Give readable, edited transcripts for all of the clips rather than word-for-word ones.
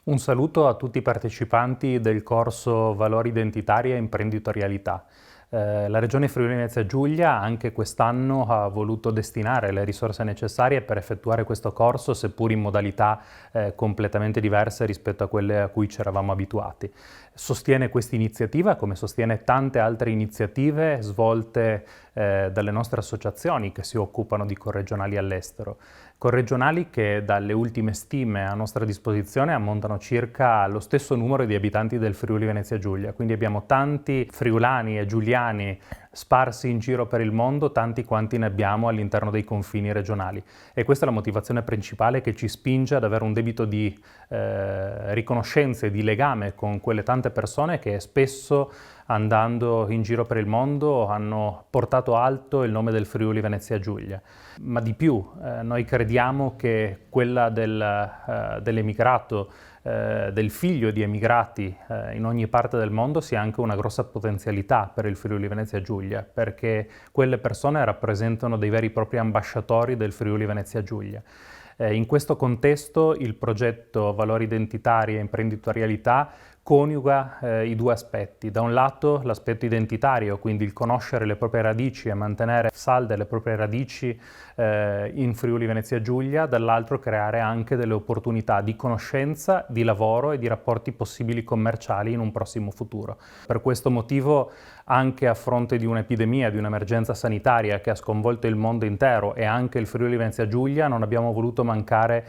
Un saluto a tutti i partecipanti del corso Valori Identitari e Imprenditorialità. La Regione Friuli-Venezia Giulia anche quest'anno ha voluto destinare le risorse necessarie per effettuare questo corso, seppur in modalità completamente diverse rispetto a quelle a cui ci eravamo abituati. Sostiene questa iniziativa, come sostiene tante altre iniziative svolte dalle nostre associazioni che si occupano di corregionali all'estero. Corregionali che dalle ultime stime a nostra disposizione ammontano circa allo stesso numero di abitanti del Friuli Venezia Giulia, quindi abbiamo tanti friulani e giuliani sparsi in giro per il mondo, tanti quanti ne abbiamo all'interno dei confini regionali. E questa è la motivazione principale che ci spinge ad avere un debito di riconoscenza e di legame con quelle tante persone che spesso, andando in giro per il mondo, hanno portato alto il nome del Friuli Venezia Giulia. Ma di più, noi crediamo che quella dell'emigrato, del figlio di emigrati in ogni parte del mondo sia anche una grossa potenzialità per il Friuli Venezia Giulia, perché quelle persone rappresentano dei veri e propri ambasciatori del Friuli Venezia Giulia. In questo contesto il progetto Valori Identitari e Imprenditorialità coniuga i due aspetti. Da un lato l'aspetto identitario, quindi il conoscere le proprie radici e mantenere salde le proprie radici in Friuli Venezia Giulia, dall'altro creare anche delle opportunità di conoscenza, di lavoro e di rapporti possibili commerciali in un prossimo futuro. Per questo motivo, anche a fronte di un'epidemia, di un'emergenza sanitaria che ha sconvolto il mondo intero e anche il Friuli Venezia Giulia, non abbiamo voluto mancare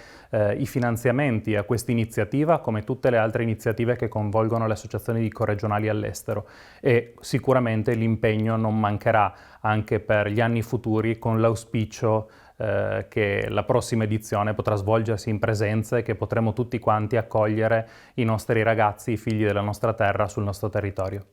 i finanziamenti a questa iniziativa, come tutte le altre iniziative che coinvolgono le associazioni di corregionali all'estero, e sicuramente l'impegno non mancherà anche per gli anni futuri, con l'auspicio che la prossima edizione potrà svolgersi in presenza e che potremo tutti quanti accogliere i nostri ragazzi, i figli della nostra terra sul nostro territorio.